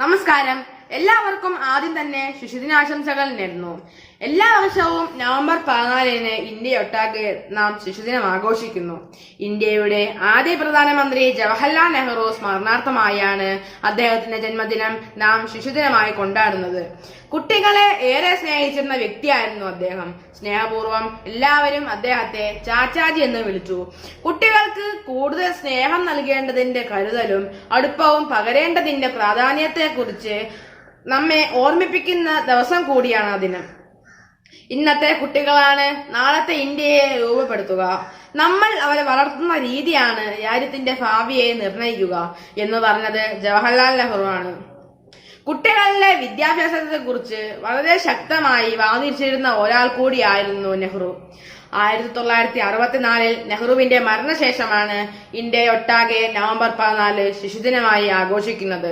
നമസ്കാരം. എല്ലാവർക്കും ആദ്യം തന്നെ ശിശുദിനാശംസകൾ നേരുന്നു. എല്ലാ വർഷവും നവംബർ 14-ന് ഇന്ത്യയൊട്ടാകെ നാം ശിശുദിനം ആഘോഷിക്കുന്നു. ഇന്ത്യയുടെ ആദ്യ പ്രധാനമന്ത്രി ജവഹർലാൽ നെഹ്റു സ്മരണാർത്ഥമായാണ് അദ്ദേഹത്തിന്റെ ജന്മദിനം നാം ശിശുദിനമായി കൊണ്ടാടുന്നത്. കുട്ടികളെ ഏറെ സ്നേഹിച്ചിരുന്ന വ്യക്തിയായിരുന്നു അദ്ദേഹം. സ്നേഹപൂർവ്വം എല്ലാവരും അദ്ദേഹത്തെ ചാച്ചാജി എന്ന് വിളിച്ചു. കുട്ടികൾക്ക് കൂടുതൽ സ്നേഹം നൽകേണ്ടതിന്റെ കരുതലും അടുപ്പവും പകരേണ്ടതിന്റെ പ്രാധാന്യത്തെക്കുറിച്ച് നമ്മെ ഓർമ്മിപ്പിക്കുന്ന ദിവസം കൂടിയാണ് ആ ദിനം. ഇന്നത്തെ കുട്ടികളാണ് നാളത്തെ ഇന്ത്യയെ രൂപപ്പെടുത്തുക. നമ്മൾ അവരെ വളർത്തുന്ന രീതിയാണ് രാജ്യത്തിന്റെ ഭാവിയെ നിർണയിക്കുക എന്ന് പറഞ്ഞത് ജവഹർലാൽ നെഹ്റു ആണ്. കുട്ടികളിലെ വിദ്യാഭ്യാസത്തെ കുറിച്ച് വളരെ ശക്തമായി വാദിച്ചിരുന്ന ഒരാൾ കൂടിയായിരുന്നു നെഹ്റു. 1964-ൽ നെഹ്റുവിന്റെ മരണശേഷമാണ് ഇന്ത്യയൊട്ടാകെ നവംബർ 14 ശിശുദിനമായി ആഘോഷിക്കുന്നത്.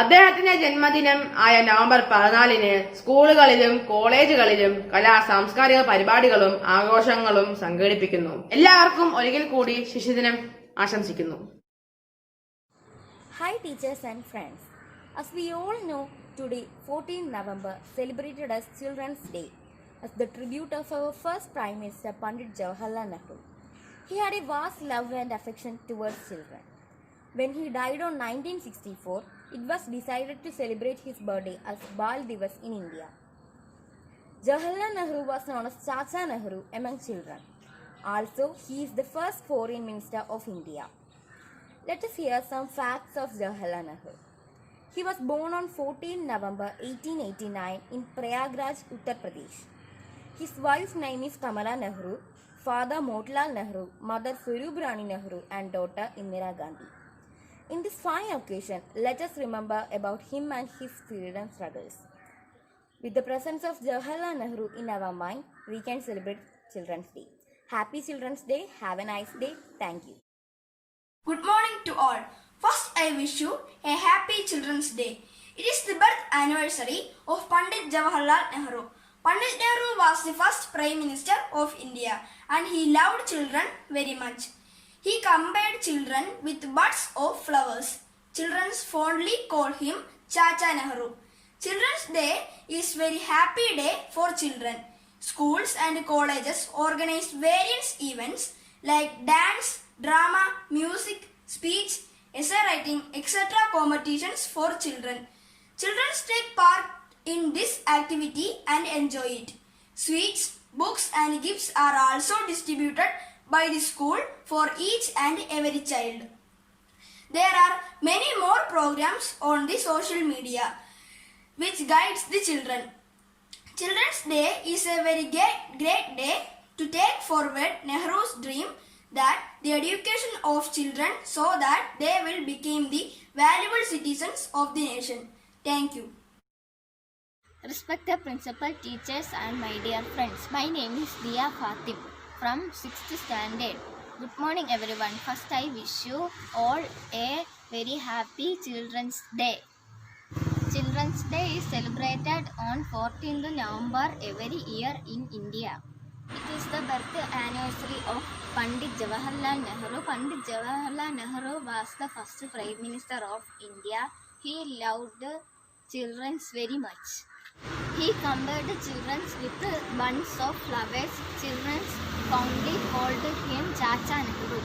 അദ്ദേഹത്തിന്റെ ജന്മദിനം ആയ നവംബർ 14-ന് സ്കൂളുകളിലും കോളേജുകളിലും സാംസ്കാരിക പരിപാടികളും ആഘോഷങ്ങളും സംഘടിപ്പിക്കുന്നു. എല്ലാവർക്കും ഒരിക്കൽ കൂടി ശിശുദിനം ആശംസിക്കുന്നു. Hi teachers and friends. As we all know, today 14 November celebrated as Children's Day as the tribute of our first Prime Minister Pandit Jawaharlal Nehru. He had a vast love and affection towards children. When he died on 1964, it was decided to celebrate his birthday as Bal Divas in India. Jawaharlal Nehru was known as Chacha Nehru among children. Also, he is the first foreign minister of India. Let us hear some facts of Jawaharlal Nehru. He was born on 14 November 1889 in Prayagraj, Uttar Pradesh. His wife's name is Kamala Nehru, father Motilal Nehru, mother Swarup Rani Nehru and daughter Indira Gandhi. In this fine occasion, let us remember about him and his freedom struggles. With the presence of Jawaharlal Nehru in our mind, we can celebrate Children's Day. Happy Children's Day. Have a nice day. Thank you. Good morning to all. First, I wish you a happy Children's Day. It is the birth anniversary of Pandit Jawaharlal Nehru. Pandit Nehru was the first Prime Minister of India and he loved children very much. He compared children with buds of flowers. Children fondly call him Chacha Nehru. Children's Day is very happy day for children. Schools and colleges organize various events like dance, drama, music, speech, essay writing, etc. competitions for children. Children take part in this activity and enjoy it. Sweets, books and gifts are also distributed by the school for each and every child. There are many more programs on the social media which guides the children. Children's Day is a very great day to take forward Nehru's dream that the education of children so that they will become the valuable citizens of the nation. Thank you. Respected principal, teachers and my dear friends, my name is Dia Fatim from 6th standard. Good morning everyone. First I wish you all a very happy Children's Day. Children's Day is celebrated on 14th November every year in India. It is the birth anniversary of Pandit Jawaharlal Nehru. Pandit Jawaharlal Nehru was the first Prime Minister of India. He loved children very much. He compared children with bunch of flowers. Children fondly called him Chacha Nehru.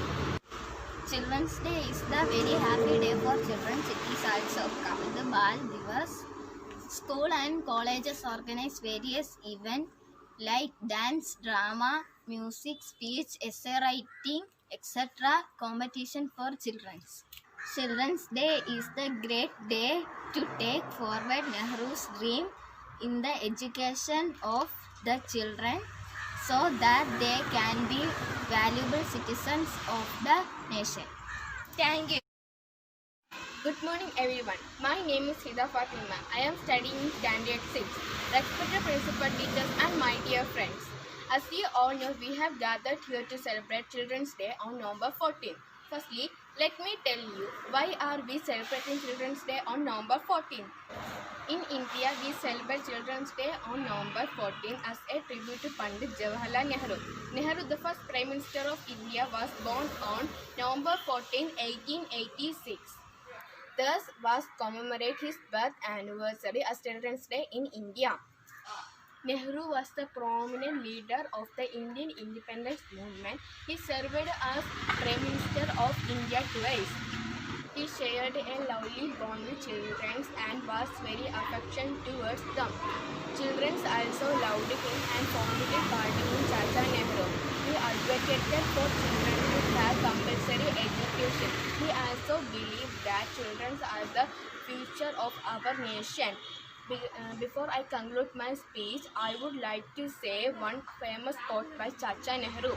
Children's Day is the very happy day for children. It is also called Bal Divas. School and colleges organize various events like dance, drama, music, speech, essay writing, etc. competition for children. Children's Day is the great day to take forward Nehru's dream in the education of the children so that they can be valuable citizens of the nation. Thank you. Good morning everyone. My name is Hida Fatima. I am studying in Standard 6. Respected principal, teachers and my dear friends. As you all know, we have gathered here to celebrate Children's Day on November 14th. Firstly, let me tell you why are we celebrating Children's Day on November 14. In India, we celebrate Children's Day on November 14 as a tribute to Pandit Jawaharlal Nehru. Nehru, the first Prime Minister of India, was born on November 14, 1886. Thus, was commemorate his birth anniversary as Children's Day in India. Nehru was the prominent leader of the Indian independence movement. He served as Prime Minister of India twice. He shared a lovely bond with children and was very affectionate towards them. Children also loved him and found it part in Chacha Nehru. He advocated for children to have compulsory education. He also believed that children are the future of our nation. Before I conclude my speech, I would like to say one famous quote by Chacha Nehru.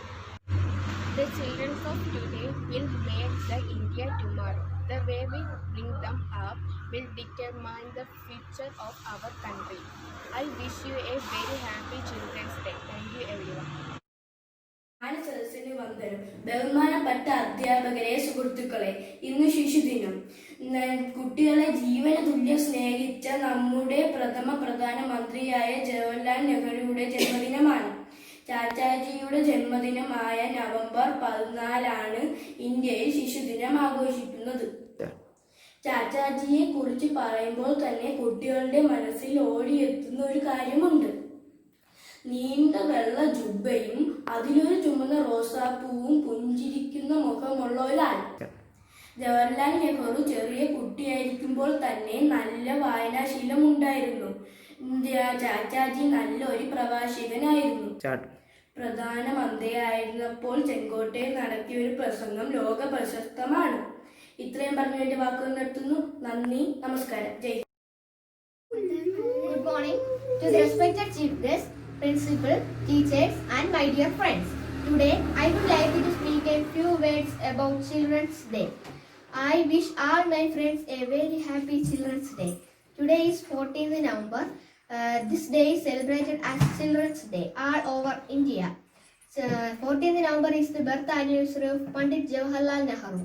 The children of today will make the India tomorrow. The way we bring them up will determine the future of our country. I wish you a very happy Children's Day. Thank you everyone. സദസ്സിന് വന്ദനം. ബഹുമാനപ്പെട്ട അധ്യാപകരെ, സുഹൃത്തുക്കളെ, ഇന്ന് ശിശുദിനം. കുട്ടികളെ ജീവന തുല്യം സ്നേഹിച്ച നമ്മുടെ പ്രധാനമന്ത്രിയായ ജവഹർലാൽ നെഹ്റുയുടെ ജന്മദിനമാണ്. ചാച്ചാജിയുടെ ജന്മദിനമായ നവംബർ 14 ഇന്ത്യയിൽ ശിശുദിനം ആഘോഷിക്കുന്നത്. ചാച്ചാജിയെ കുറിച്ച് പറയുമ്പോൾ തന്നെ കുട്ടികളുടെ മനസ്സിൽ ഓടിയെത്തുന്ന ഒരു കാര്യമുണ്ട്. നീണ്ട വെള്ള ജുബ്ബയും അതിലൊരു ചുമന്ന റോസാപ്പൂവും പുഞ്ചിരിക്കുന്ന മുഖമുള്ള ഒരാൾ. ജവഹർലാൽ നെഹ്റു ചെറിയ കുട്ടിയായിരിക്കുമ്പോൾ തന്നെ നല്ല വായനാശീലം ഉണ്ടായിരുന്നു. ചാച്ചാജി നല്ലൊരു പ്രഭാഷകനായിരുന്നു. പ്രധാനമന്ത്രിയായിരുന്നപ്പോൾ ചെങ്കോട്ടയിൽ നടത്തിയ ഒരു പ്രസംഗം ലോക പ്രശസ്തമാണ്. ഇത്രയും പറഞ്ഞു എന്റെ വാക്കുകൾ നിർത്തുന്നു. നന്ദി, നമസ്കാരം, ജയ്. Good morning to the respected chief guest, principal, teachers and my dear friends. Today I would like to speak a few words about Children's Day. I wish all my friends a very happy Children's Day. Today is 14th November. This day is celebrated as Children's Day all over India. 14th November is the birth anniversary of Pandit Jawaharlal Nehru,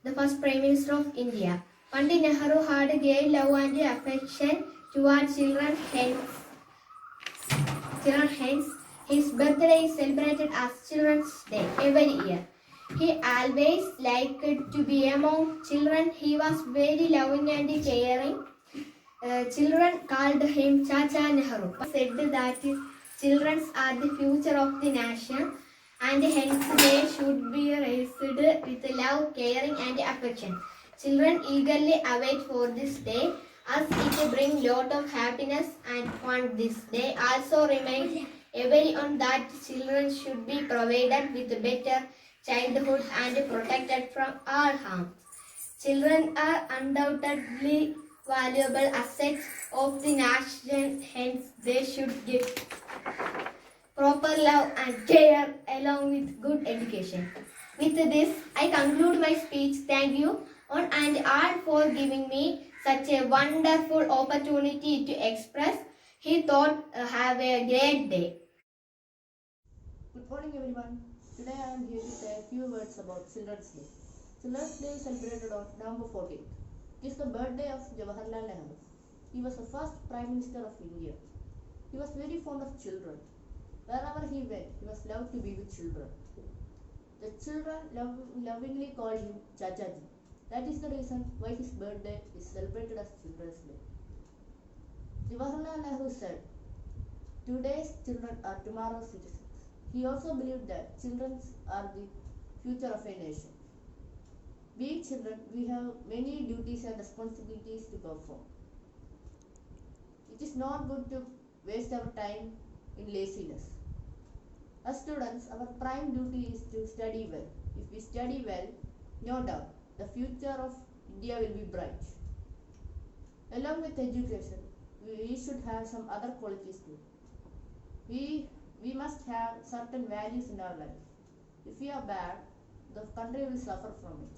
the first Prime Minister of India. Pandit Nehru had a great love and affection towards children. Hence, his birthday is celebrated as Children's Day every year. He always liked to be among children. He was very loving and caring. Children called him Chacha Nehru. Said that children are the future of the nation and hence they should be raised with love, caring and affection. Children eagerly await for this day as it brings lot of happiness and fun. This day also reminds everyone that children should be provided with better childhood and protected from all harm. Children are undoubtedly valuable assets of the nation, hence they should get proper love and care along with good education. With this, I conclude my speech. Thank you on and all for giving me such a wonderful opportunity to express. He thought have a great day. Good morning everyone. Today I am here to say a few words about Children's Day. Children's Day is celebrated on November 14th. It is the birthday of Jawaharlal Nehru. He was the first Prime Minister of India. He was very fond of children. Wherever he went, he was loved to be with children. The children lovingly called him Chachaji. That is the reason why his birthday is celebrated as Children's Day. Jawaharlal Nehru said, "Today's children are tomorrow's citizens." He also believed that children are the future of a nation. Being children, we have many duties and responsibilities to perform. It is not good to waste our time in laziness. As students, our prime duty is to study well. If we study well, no doubt, the future of India will be bright. Along with education, we should have some other qualities too. We must have certain values in our life. If we are bad, the country will suffer from it.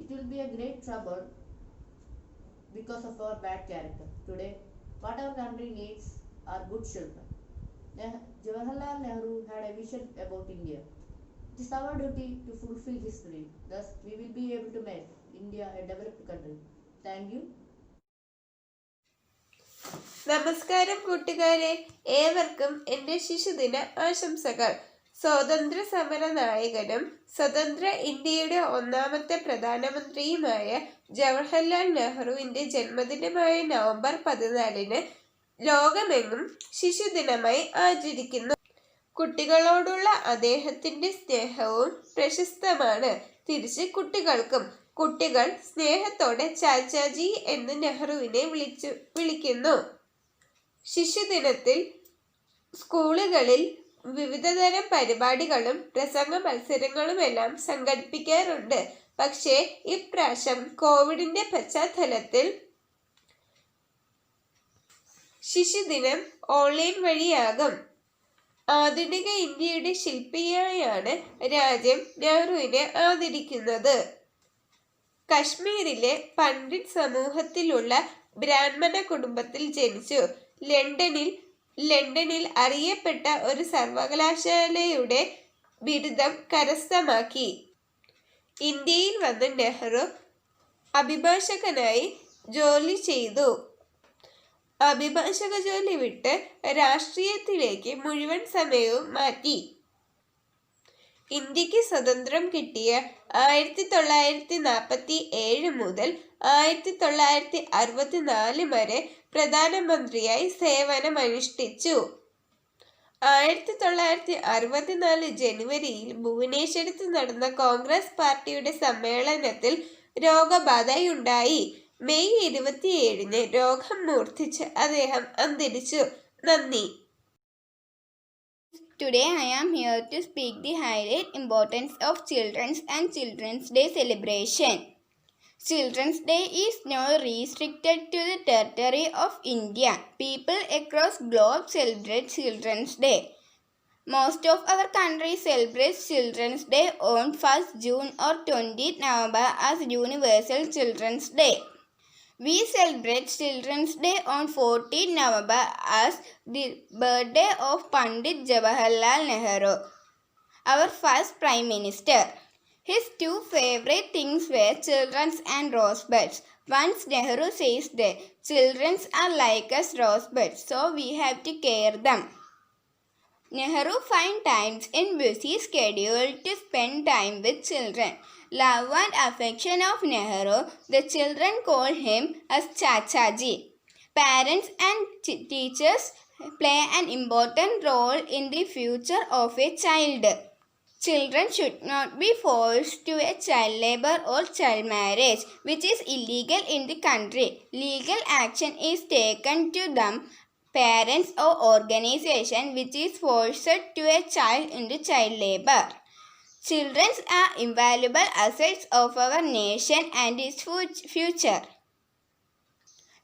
It will be a great trouble because of our bad character. Today, what our country needs are good children. Jawaharlal Nehru had a vision about India. It is our duty to fulfill his dream. Thus, we will be able to make India a developed country. Thank you. നമസ്കാരം കൂട്ടുകാരെ, ഏവർക്കും എൻ്റെ ശിശുദിന ആശംസകൾ. സ്വാതന്ത്ര്യ സമര നായകനും സ്വതന്ത്ര ഇന്ത്യയുടെ ഒന്നാമത്തെ പ്രധാനമന്ത്രിയുമായ ജവഹർലാൽ നെഹ്റുവിൻ്റെ ജന്മദിനമായ നവംബർ 14 ലോകമെങ്ങും ശിശുദിനമായി ആചരിക്കുന്നു. കുട്ടികളോടുള്ള അദ്ദേഹത്തിൻ്റെ സ്നേഹവും പ്രശസ്തമാണ്. തിരിച്ച് കുട്ടികൾക്കും. കുട്ടികൾ സ്നേഹത്തോടെ ചാച്ചാജി എന്ന് നെഹ്റുവിനെ വിളിക്കുന്നു. ശിശുദിനത്തിൽ സ്കൂളുകളിൽ വിവിധതരം പരിപാടികളും പ്രസംഗ മത്സരങ്ങളുമെല്ലാം സംഘടിപ്പിക്കാറുണ്ട്. പക്ഷേ ഇപ്രാവശ്യം കോവിഡിന്റെ പശ്ചാത്തലത്തിൽ ശിശുദിനം ഓൺലൈൻ വഴിയാകും. ആധുനിക ഇന്ത്യയുടെ ശില്പിയായാണ് രാജ്യം നെഹ്റുവിനെ ആദരിക്കുന്നത്. കശ്മീരിലെ പണ്ഡിറ്റ് സമൂഹത്തിലുള്ള ബ്രാഹ്മണ കുടുംബത്തിൽ ജനിച്ചു. ലണ്ടനിൽ അറിയപ്പെട്ട ഒരു സർവകലാശാലയുടെ ബിരുദം കരസ്ഥമാക്കി. ഇന്ത്യയിൽ വന്ന നെഹ്റു അഭിഭാഷകനായി ജോലി ചെയ്തു. അഭിഭാഷക ജോലി വിട്ട് രാഷ്ട്രീയത്തിലേക്ക് മുഴുവൻ സമയവും മാറ്റി. ഇന്ത്യക്ക് സ്വതന്ത്രം കിട്ടിയ 1947 മുതൽ 1964 വരെ പ്രധാനമന്ത്രിയായി സേവനമനുഷ്ഠിച്ചു. 1964 ജനുവരിയിൽ ഭുവനേശ്വരത്ത് നടന്ന കോൺഗ്രസ് പാർട്ടിയുടെ സമ്മേളനത്തിൽ രോഗബാധയുണ്ടായി. മെയ് 27 രോഗം മൂർച്ഛിച്ച് അദ്ദേഹം അന്തരിച്ചു. നന്ദി. Today I am here to speak the highlight importance of Children's and Children's Day celebration. Children's Day is not restricted to the territory of India. People across globe celebrate Children's Day. Most of our country celebrates Children's Day on 1st June or 20th November as Universal Children's Day. We celebrate Children's Day on 14 November as the birthday of Pandit Jawaharlal Nehru, our first Prime Minister. His two favorite things were children and rosebuds. Once Nehru says that children are like us rosebuds, so we have to care them. Nehru find times in busy schedule to spend time with children. Love and affection of Nehru, the children call him as Chachaji. Parents and teachers play an important role in the future of a child. Children should not be forced to a child labor or child marriage, which is illegal in the country. Legal action is taken to them parents or organization which is forced to a child into child labor. Children are invaluable assets of our nation and its future.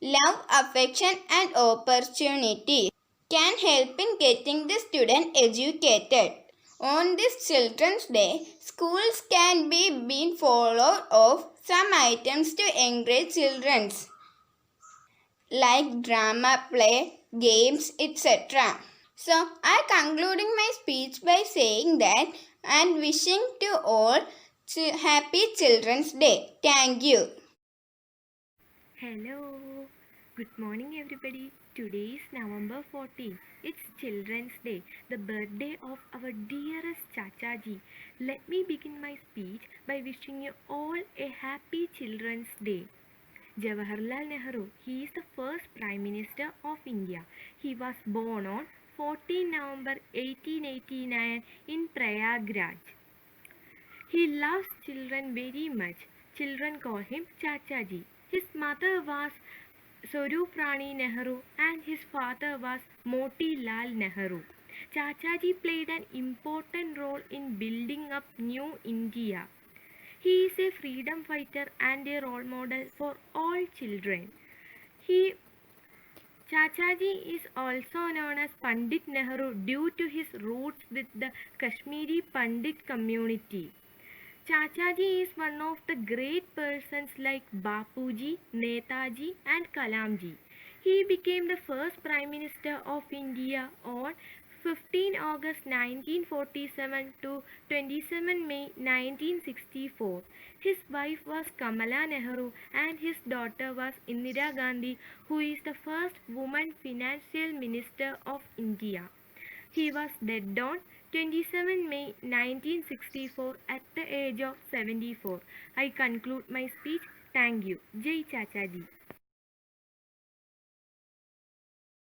Love, affection and opportunity can help in getting the student educated. On this Children's Day, schools can be followed of some items to encourage children, like drama, play, games, etc. So, I concluding my speech by saying that and wishing to all happy Children's Day. Thank you. Hello, good morning everybody. Today is November 14. It's Children's Day, the birthday of our dearest Chachaji. Let me begin my speech by wishing you all a happy Children's Day. Jawaharlal Nehru, he is the first Prime Minister of India. He was born on 14 November 1889 in Prayagraj. He loves children very much. Children call him Chachaji. His mother was Swarup Rani Nehru and his father was Motilal Nehru. Chachaji played an important role in building up New India. He is a freedom fighter and a role model for all children. Chachaji is also known as Pandit Nehru due to his roots with the Kashmiri Pandit community. Chachaji is one of the great persons like Bapuji, Netaji and Kalamji. He became the first Prime Minister of India on 15 August 1947 to 27 May 1964. His wife was Kamala Nehru and his daughter was Indira Gandhi, who is the first woman financial minister of India. He was dead on 27 May 1964 at the age of 74. I conclude my speech. Thank you. Jai Chachaji.